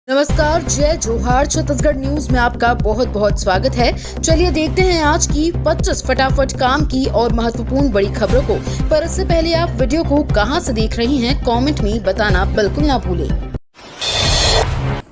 नमस्कार, जय जोहार। छत्तीसगढ़ न्यूज में आपका बहुत बहुत स्वागत है। चलिए देखते हैं आज की 25 फटाफट काम की और महत्वपूर्ण बड़ी खबरों को। पर इससे पहले आप वीडियो को कहां से देख रही हैं, कमेंट में बताना बिल्कुल ना भूलें।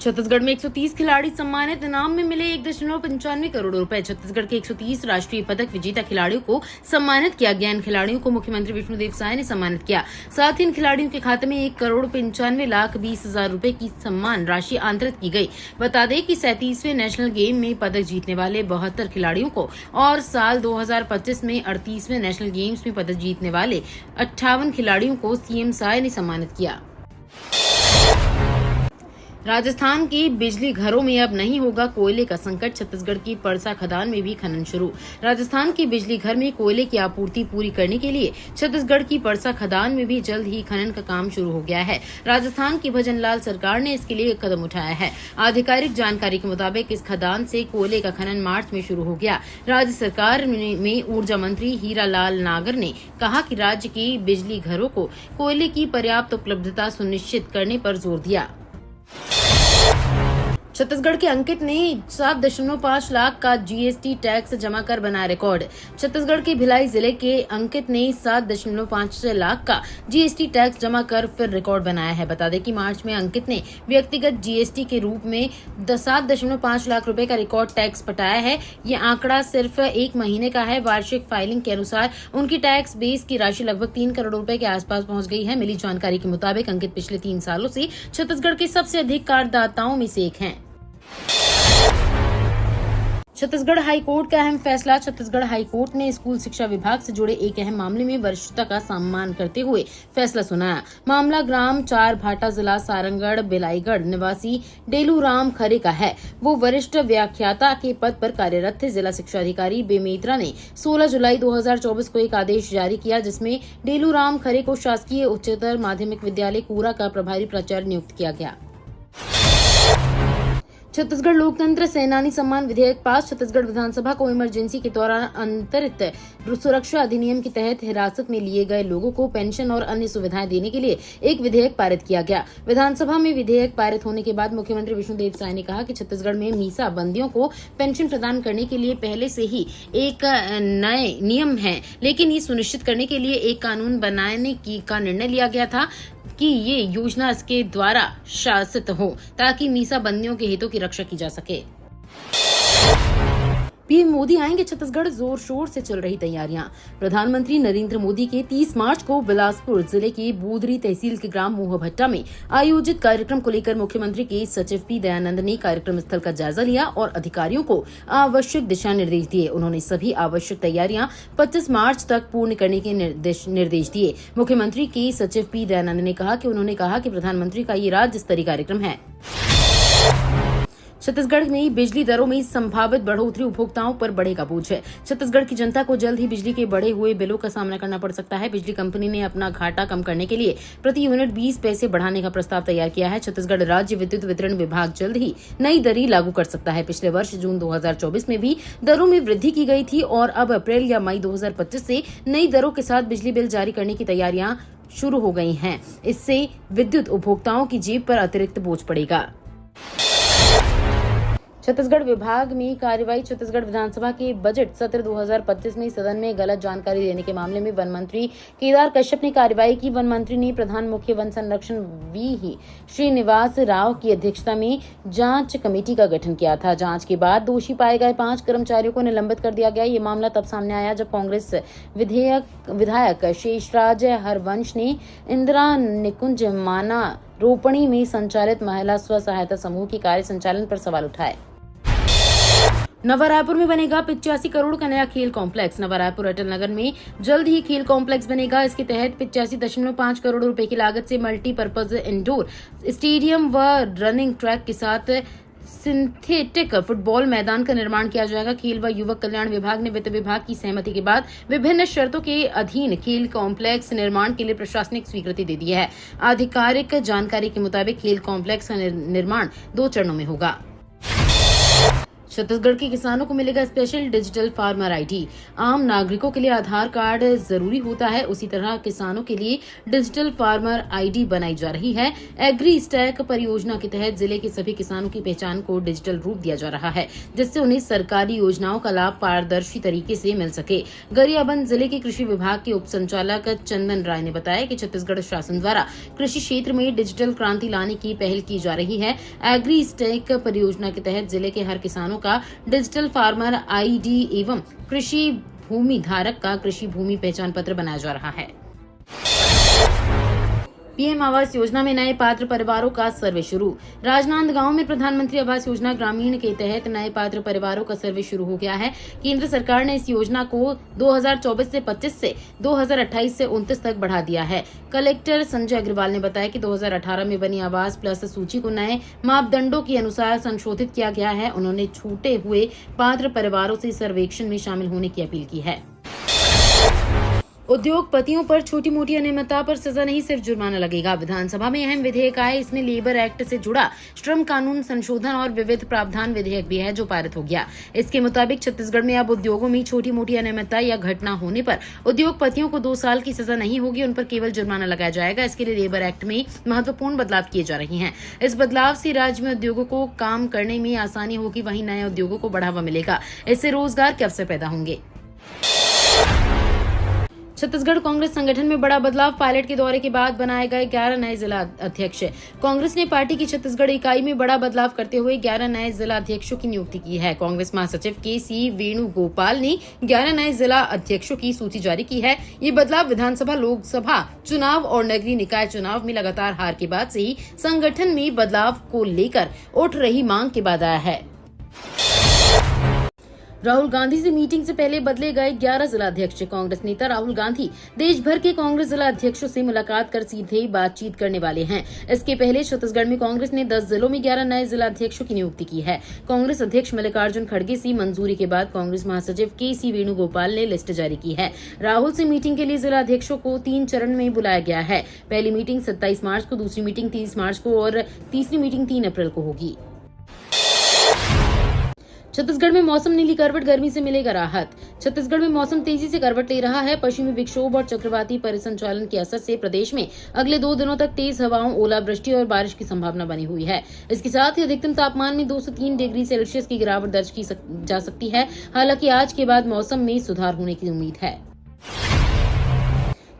छत्तीसगढ़ में 130 खिलाड़ी सम्मानित। इनाम में मिले 1.95 करोड़ रुपए। छत्तीसगढ़ के 130 राष्ट्रीय पदक विजेता खिलाड़ियों को सम्मानित किया गया। इन खिलाड़ियों को मुख्यमंत्री विष्णुदेव साय ने सम्मानित किया। साथ ही इन खिलाड़ियों के खाते में 1,95,20,000 रुपए की सम्मान राशि आंतरित की गई। बता दें कि 37वें नेशनल गेम में पदक जीतने वाले 72 खिलाड़ियों को और साल 2025 में 38वें नेशनल गेम्स में पदक जीतने वाले 58 खिलाड़ियों को सीएम साय ने सम्मानित किया। राजस्थान के बिजली घरों में अब नहीं होगा कोयले का संकट। छत्तीसगढ़ की परसा खदान में भी खनन शुरू। राजस्थान के बिजली घर में कोयले की आपूर्ति पूरी करने के लिए छत्तीसगढ़ की परसा खदान में भी जल्द ही खनन का काम शुरू हो गया है। राजस्थान की भजनलाल सरकार ने इसके लिए एक कदम उठाया है। आधिकारिक जानकारी के मुताबिक इस खदान से कोयले का खनन मार्च में शुरू हो गया। राज्य सरकार में ऊर्जा मंत्री हीरालाल नागर ने कहा कि राज्य के बिजली घरों को कोयले की पर्याप्त उपलब्धता सुनिश्चित करने पर जोर दिया। छत्तीसगढ़ के अंकित ने 7.5 लाख का जीएसटी टैक्स जमा कर बनाया रिकॉर्ड। छत्तीसगढ़ के भिलाई जिले के अंकित ने 7.5 लाख का जीएसटी टैक्स जमा कर फिर रिकॉर्ड बनाया है। बता दें कि मार्च में अंकित ने व्यक्तिगत जीएसटी के रूप में 7.5 लाख रुपए का रिकॉर्ड टैक्स पटाया है। ये आंकड़ा सिर्फ एक महीने का है। वार्षिक फाइलिंग के अनुसार उनकी टैक्स बेस की राशि लगभग 3 करोड़ रुपए के आसपास पहुंच गई है। मिली जानकारी के मुताबिक अंकित पिछले 3 सालों से छत्तीसगढ़ के सबसे अधिक करदाताओं में से एक हैं। छत्तीसगढ़ हाईकोर्ट का अहम फैसला। छत्तीसगढ़ हाईकोर्ट ने स्कूल शिक्षा विभाग से जुड़े एक अहम मामले में वरिष्ठता का सम्मान करते हुए फैसला सुनाया। मामला ग्राम 4 भाटा, जिला सारंगढ़, बिलाईगढ़ निवासी डेलूराम खरे का है। वो वरिष्ठ व्याख्याता के पद पर कार्यरत थे। जिला शिक्षा अधिकारी बेमेत्रा ने 16 जुलाई 2024 को एक आदेश जारी किया, जिसमें डेलूराम खरे को शासकीय उच्चतर माध्यमिक विद्यालय कूरा का प्रभारी प्राचार्य नियुक्त किया गया। छत्तीसगढ़ लोकतंत्र सेनानी सम्मान विधेयक पास। छत्तीसगढ़ विधानसभा को इमरजेंसी के दौरान अंतरित सुरक्षा अधिनियम के तहत हिरासत में लिए गए लोगों को पेंशन और अन्य सुविधाएं देने के लिए एक विधेयक पारित किया गया। विधानसभा में विधेयक पारित होने के बाद मुख्यमंत्री विष्णुदेव साय ने कहा कि छत्तीसगढ़ में मीसा बंदियों को पेंशन प्रदान करने के लिए पहले से ही एक नए नियम है, लेकिन ये सुनिश्चित करने के लिए एक कानून बनाने का निर्णय लिया गया था कि ये योजना इसके द्वारा शासित हो, ताकि मीसा बंदियों के हितों की रक्षा की जा सके। पीएम मोदी आएंगे छत्तीसगढ़, जोर शोर से चल रही तैयारियां। प्रधानमंत्री नरेंद्र मोदी के 30 मार्च को बिलासपुर जिले के बूदरी तहसील के ग्राम मोहभट्टा में आयोजित कार्यक्रम को लेकर मुख्यमंत्री के सचिव पी दयानंद ने कार्यक्रम स्थल का जायजा लिया और अधिकारियों को आवश्यक दिशा निर्देश दिए। उन्होंने सभी आवश्यक तैयारियां 25 मार्च तक पूर्ण करने के निर्देश दिए। मुख्यमंत्री के सचिव पी दयानंद ने कहा कि प्रधानमंत्री का ये राज्य स्तरीय कार्यक्रम है। छत्तीसगढ़ में बिजली दरों में संभावित बढ़ोतरी उपभोक्ताओं पर बढ़ेगा बोझ है। छत्तीसगढ़ की जनता को जल्द ही बिजली के बढ़े हुए बिलों का सामना करना पड़ सकता है। बिजली कंपनी ने अपना घाटा कम करने के लिए प्रति यूनिट 20 पैसे बढ़ाने का प्रस्ताव तैयार किया है। छत्तीसगढ़ राज्य विद्युत वितरण विभाग जल्द ही नई दरें लागू कर सकता है। पिछले वर्ष जून 2024 में भी दरों में वृद्धि की गई थी और अब अप्रैल या मई 2025 से नई दरों के साथ बिजली बिल जारी करने की तैयारियां शुरू हो गई हैं। इससे विद्युत उपभोक्ताओं की जेब पर अतिरिक्त बोझ पड़ेगा। छत्तीसगढ़ विभाग में कार्रवाई। छत्तीसगढ़ विधानसभा के बजट सत्र 2025 में सदन में गलत जानकारी देने के मामले में वन मंत्री केदार कश्यप ने कार्रवाई की। वन मंत्री ने प्रधान मुख्य वन संरक्षण वी श्रीनिवास राव की अध्यक्षता में जांच कमेटी का गठन किया था। जांच के बाद दोषी पाए गए 5 कर्मचारियों को निलंबित कर दिया गया। ये मामला तब सामने आया जब कांग्रेस विधायक शेषराज हरवंश ने इंदिरा निकुंज माना रोपणी में संचालित महिला स्व सहायता समूह के कार्य संचालन पर सवाल उठाए। नवा रायपुर में बनेगा 85 करोड़ का नया खेल कॉम्प्लेक्स। नवा रायपुर अटल नगर में जल्द ही खेल कॉम्प्लेक्स बनेगा। इसके तहत 85.5 करोड़ रुपए की लागत से मल्टीपर्पज इंडोर स्टेडियम व रनिंग ट्रैक के साथ सिंथेटिक फुटबॉल मैदान का निर्माण किया जाएगा। खेल व युवक कल्याण विभाग ने वित्त विभाग की सहमति के बाद विभिन्न शर्तों के अधीन खेल कॉम्प्लेक्स निर्माण के लिए प्रशासनिक स्वीकृति दे दी है। आधिकारिक जानकारी के मुताबिक खेल कॉम्प्लेक्स का निर्माण 2 चरणों में होगा। छत्तीसगढ़ के किसानों को मिलेगा स्पेशल डिजिटल फार्मर आईडी। आम नागरिकों के लिए आधार कार्ड जरूरी होता है, उसी तरह किसानों के लिए डिजिटल फार्मर आईडी बनाई जा रही है। एग्री स्टैक परियोजना के तहत जिले के सभी किसानों की पहचान को डिजिटल रूप दिया जा रहा है, जिससे उन्हें सरकारी योजनाओं का लाभ पारदर्शी तरीके से मिल सके। गरियाबंद जिले के कृषि विभाग के उप संचालक चंदन राय ने बताया कि छत्तीसगढ़ शासन द्वारा कृषि क्षेत्र में डिजिटल क्रांति लाने की पहल की जा रही है। एग्री स्टैक परियोजना के तहत जिले के हर किसानों का डिजिटल फार्मर आईडी एवं कृषि भूमि धारक का कृषि भूमि पहचान पत्र बनाया जा रहा है। पीएम आवास योजना में नए पात्र परिवारों का सर्वे शुरू। राजनांदगांव में प्रधानमंत्री आवास योजना ग्रामीण के तहत नए पात्र परिवारों का सर्वे शुरू हो गया है। केंद्र सरकार ने इस योजना को 2024 से 25 से 2028 से 29 तक बढ़ा दिया है। कलेक्टर संजय अग्रवाल ने बताया कि 2018 में बनी आवास प्लस सूची को नए मापदंडों के अनुसार संशोधित किया गया है। उन्होंने छूटे हुए पात्र परिवारों से सर्वेक्षण में शामिल होने की अपील की है। उद्योगपतियों पर छोटी मोटी अनियमितता पर सजा नहीं, सिर्फ जुर्माना लगेगा। विधानसभा में अहम विधेयक आए, इसमें लेबर एक्ट से जुड़ा श्रम कानून संशोधन और विविध प्रावधान विधेयक भी है जो पारित हो गया। इसके मुताबिक छत्तीसगढ़ में अब उद्योगों में छोटी मोटी अनियमितता या घटना होने पर उद्योगपतियों को 2 साल की सजा नहीं होगी, उन पर केवल जुर्माना लगाया जाएगा। इसके लिए लेबर एक्ट में महत्वपूर्ण बदलाव किए जा रहे हैं। इस बदलाव से राज्य में उद्योगों को काम करने में आसानी होगी, वहीं नए उद्योगों को बढ़ावा मिलेगा। इससे रोजगार के अवसर पैदा होंगे। छत्तीसगढ़ कांग्रेस संगठन में बड़ा बदलाव। पायलट के दौरे के बाद बनाए गए 11 नए जिला अध्यक्ष। कांग्रेस ने पार्टी की छत्तीसगढ़ इकाई में बड़ा बदलाव करते हुए 11 नए जिला अध्यक्षों की नियुक्ति की है। कांग्रेस महासचिव KC वेणुगोपाल ने 11 नए जिला अध्यक्षों की सूची जारी की है। ये बदलाव विधानसभा, लोकसभा चुनाव और नगरीय निकाय चुनाव में लगातार हार के बाद से ही संगठन में बदलाव को लेकर उठ रही मांग के बाद आया है। राहुल गांधी से मीटिंग से पहले बदले गए 11 जिला अध्यक्ष। कांग्रेस नेता राहुल गांधी देश भर के कांग्रेस जिला अध्यक्षों से मुलाकात कर सीधे बातचीत करने वाले हैं। इसके पहले छत्तीसगढ़ में कांग्रेस ने 10 जिलों में 11 नए जिला अध्यक्षों की नियुक्ति की है। कांग्रेस अध्यक्ष मल्लिकार्जुन खड़गे से मंजूरी के बाद कांग्रेस महासचिव KC वेणुगोपाल ने लिस्ट जारी की है। राहुल से मीटिंग के लिए जिला अध्यक्षों को 3 चरण में बुलाया गया है। पहली मीटिंग 27 मार्च को, दूसरी मीटिंग 30 मार्च को और तीसरी मीटिंग 3 अप्रैल को होगी। छत्तीसगढ़ में मौसम नीली करवट, गर्मी से मिलेगा राहत। छत्तीसगढ़ में मौसम तेजी से करवट ले रहा है। पश्चिमी विक्षोभ और चक्रवाती परिसंचालन के असर से प्रदेश में अगले 2 दिनों तक तेज हवाओं, ओलावृष्टि और बारिश की संभावना बनी हुई है। इसके साथ ही अधिकतम तापमान में 2 से 3 डिग्री सेल्सियस की गिरावट दर्ज की जा सकती है। हालांकि आज के बाद मौसम में सुधार होने की उम्मीद है।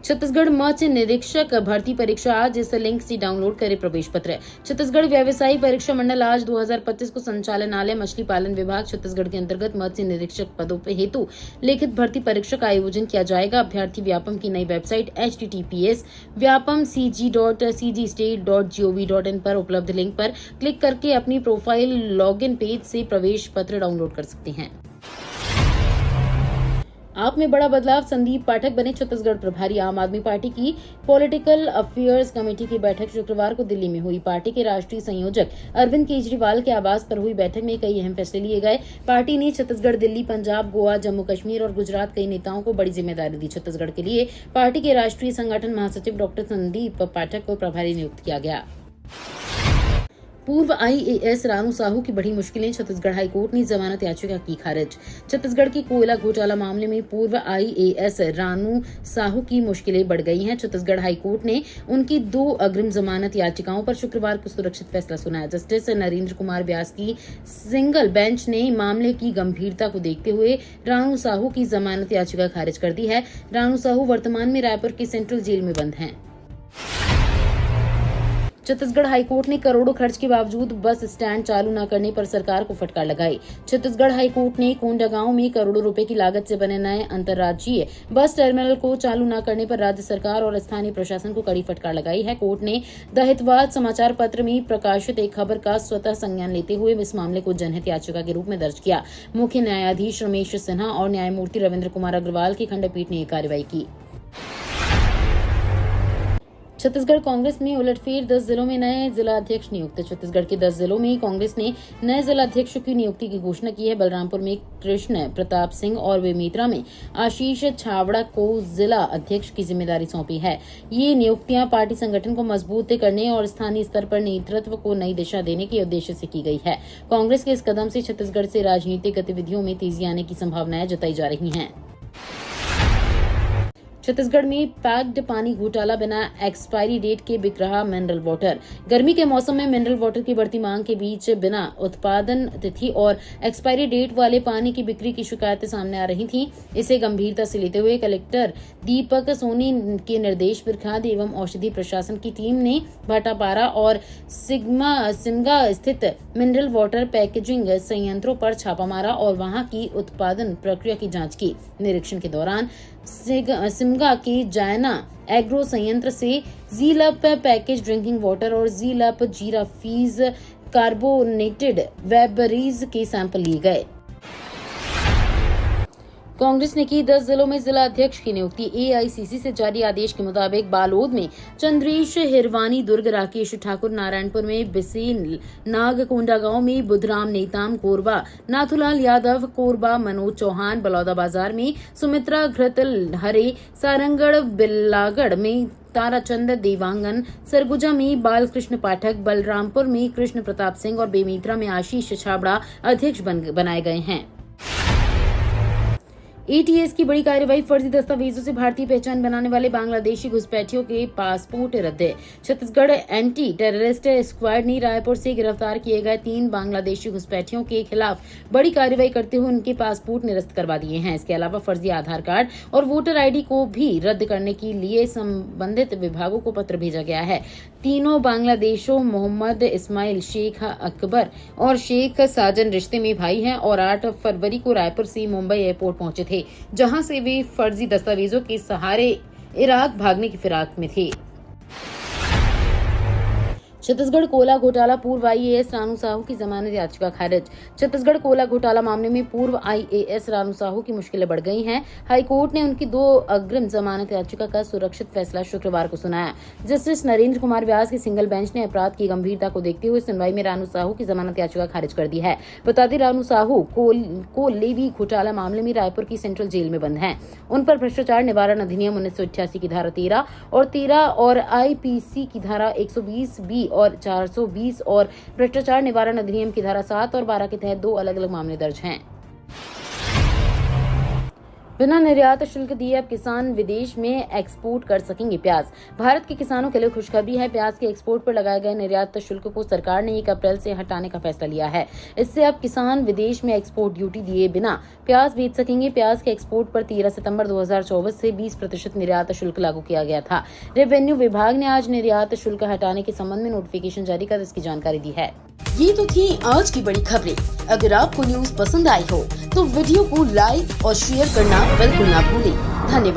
छत्तीसगढ़ मत्स्य निरीक्षक भर्ती परीक्षा आज, इस लिंक से डाउनलोड करें प्रवेश पत्र। छत्तीसगढ़ व्यवसायी परीक्षा मंडल आज 2025 को संचालनालय मछली पालन विभाग छत्तीसगढ़ के अंतर्गत मत्स्य निरीक्षक पदों पर हेतु लिखित भर्ती परीक्षा का आयोजन किया जाएगा। अभ्यर्थी व्यापम की नई वेबसाइट https://vyapamcgstate.gov.in पर उपलब्ध लिंक पर क्लिक करके अपनी प्रोफाइल लॉगिन पेज से प्रवेश पत्र डाउनलोड कर सकते हैं। आप में बड़ा बदलाव, संदीप पाठक बने छत्तीसगढ़ प्रभारी। आम आदमी पार्टी की पॉलिटिकल अफेयर्स कमेटी की बैठक शुक्रवार को दिल्ली में हुई। पार्टी के राष्ट्रीय संयोजक अरविंद केजरीवाल के आवास पर हुई बैठक में कई अहम फैसले लिए गए। पार्टी ने छत्तीसगढ़, दिल्ली, पंजाब, गोवा, जम्मू कश्मीर और गुजरात कई नेताओं को बड़ी जिम्मेदारी दी। छत्तीसगढ़ के लिए पार्टी के राष्ट्रीय संगठन महासचिव डॉक्टर संदीप पाठक को प्रभारी नियुक्त किया गया। पूर्व IAS रानू साहू की बड़ी मुश्किलें, छत्तीसगढ़ हाईकोर्ट ने जमानत याचिका की खारिज। छत्तीसगढ़ के कोयला घोटाला मामले में पूर्व IAS रानू साहू की मुश्किलें बढ़ गई हैं। छत्तीसगढ़ हाईकोर्ट ने उनकी 2 अग्रिम जमानत याचिकाओं पर शुक्रवार को सुरक्षित फैसला सुनाया। जस्टिस नरेंद्र कुमार व्यास की सिंगल बेंच ने मामले की गंभीरता को देखते हुए रानू साहू की जमानत याचिका खारिज कर दी है। रानू साहू वर्तमान में रायपुर की सेंट्रल जेल में बंद हैं। छत्तीसगढ़ हाईकोर्ट ने करोड़ों खर्च के बावजूद बस स्टैंड चालू न करने पर सरकार को फटकार लगाई। छत्तीसगढ़ हाईकोर्ट ने कोंडागांव में करोड़ों रुपए की लागत से बने नए अंतर्राज्यीय बस टर्मिनल को चालू न करने पर राज्य सरकार और स्थानीय प्रशासन को कड़ी फटकार लगाई है। कोर्ट ने द हितवाद समाचार पत्र में प्रकाशित एक खबर का स्वतः संज्ञान लेते हुए इस मामले को जनहित याचिका के रूप में दर्ज किया। मुख्य न्यायाधीश रमेश सिन्हा और न्यायमूर्ति रविंद्र कुमार अग्रवाल की खंडपीठ ने यह कार्रवाई की। छत्तीसगढ़ कांग्रेस में उलटफेर, 10 जिलों में नए जिला अध्यक्ष नियुक्त। छत्तीसगढ़ के 10 जिलों में कांग्रेस ने नए जिला अध्यक्षों की नियुक्ति की घोषणा की है। बलरामपुर में कृष्ण प्रताप सिंह और बेमेतरा में आशीष छाबड़ा को जिला अध्यक्ष की जिम्मेदारी सौंपी है। ये नियुक्तियां पार्टी संगठन को मजबूत करने और स्थानीय स्तर पर नेतृत्व को नई दिशा देने के उद्देश्य से की गई है। कांग्रेस के इस कदम से छत्तीसगढ़ से राजनीतिक गतिविधियों में तेजी आने की संभावनाएं जताई जा रही हैं। छत्तीसगढ़ में पैक्ड पानी घोटाला, बिना एक्सपायरी डेट के बिक रहा मिनरल वाटर। गर्मी के मौसम में मिनरल वाटर की बढ़ती मांग के बीच बिना उत्पादन तिथि और एक्सपायरी डेट वाले पानी की बिक्री की शिकायतें सामने आ रही थीं। इसे गंभीरता से लेते हुए कलेक्टर दीपक सोनी के निर्देश पर खाद्य एवं औषधि प्रशासन की टीम ने भाटापारा और सिमगा स्थित मिनरल वाटर पैकेजिंग संयंत्रों पर छापा मारा और वहां की उत्पादन प्रक्रिया की जांच की। निरीक्षण के दौरान सिमगा की जायना एग्रो संयंत्र से जीलप पैकेज ड्रिंकिंग वाटर और जीलप जीरा फीज कार्बोनेटेड वेबरीज के सैंपल लिए गए। कांग्रेस ने की 10 जिलों में जिला अध्यक्ष की नियुक्ति। एआईसीसी से जारी आदेश के मुताबिक बालोद में चंद्रेश हिरवानी, दुर्ग राकेश ठाकुर, नारायणपुर में बिसेन नाग, कोंडागांव में बुधराम नेताम, कोरबा नाथुलाल यादव, कोरबा मनोज चौहान, बलौदाबाजार में सुमित्रा घृतल हरे, सारंगढ़ बिल्लागढ़ में ताराचंद देवांगन, सरगुजा में बालकृष्ण पाठक, बलरामपुर में कृष्ण प्रताप सिंह और बेमेतरा में आशीष छाबड़ा अध्यक्ष बनाए गए हैं। एटीएस की बड़ी कार्रवाई, फर्जी दस्तावेजों से भारतीय पहचान बनाने वाले बांग्लादेशी घुसपैठियों के पासपोर्ट रद्द। छत्तीसगढ़ एंटी टेररिस्ट स्क्वाड ने रायपुर से गिरफ्तार किए गए 3 बांग्लादेशी घुसपैठियों के खिलाफ बड़ी कार्रवाई करते हुए उनके पासपोर्ट निरस्त करवा दिए हैं। इसके अलावा फर्जी आधार कार्ड और वोटर आईडी को भी रद्द करने के लिए संबंधित विभागों को पत्र भेजा गया है। तीनों बांग्लादेशों मोहम्मद इस्माइल, शेख अकबर और शेख साजन रिश्ते में भाई हैं और 8 फरवरी को रायपुर से मुंबई एयरपोर्ट पहुंचे थे, जहां से वे फर्जी दस्तावेजों के सहारे इराक भागने की फिराक में थे। छत्तीसगढ़ कोयला घोटाला, पूर्व आईएएस रानू साहू की जमानत याचिका खारिज। छत्तीसगढ़ कोयला घोटाला मामले में पूर्व आईएएस रानू साहू की मुश्किलें बढ़ गई हैं। हाईकोर्ट ने उनकी 2 अग्रिम जमानत याचिका का सुरक्षित फैसला शुक्रवार को सुनाया। जस्टिस नरेंद्र कुमार व्यास की सिंगल बेंच ने अपराध की गंभीरता को देखते हुए सुनवाई में रानू साहू की जमानत याचिका खारिज कर दी है। बता दें, रानू साहू कोलेवी घोटाला मामले में रायपुर की सेंट्रल जेल में बंद हैं। उन पर भ्रष्टाचार निवारण अधिनियम 1988 की धारा 13 और आईपीसी की धारा 120B और 420 और भ्रष्टाचार निवारण अधिनियम की धारा 7 और 12 के तहत 2 अलग-अलग मामले दर्ज हैं। बिना निर्यात शुल्क दिए अब किसान विदेश में एक्सपोर्ट कर सकेंगे प्याज। भारत के किसानों के लिए खुशखबरी है। प्याज के एक्सपोर्ट पर लगाए गए निर्यात शुल्क को सरकार ने 1 अप्रैल से हटाने का फैसला लिया है। इससे अब किसान विदेश में एक्सपोर्ट ड्यूटी दिए बिना प्याज बेच सकेंगे। प्याज के एक्सपोर्ट पर 13 सितंबर 2024 से 20% निर्यात शुल्क लागू किया गया था। रेवेन्यू विभाग ने आज निर्यात शुल्क हटाने के संबंध में नोटिफिकेशन जारी कर इसकी जानकारी दी है। ये तो थी आज की बड़ी खबरें। अगर आपको न्यूज पसंद आई हो तो वीडियो को लाइक और शेयर करना बिल्कुल ना भूलें। धन्यवाद।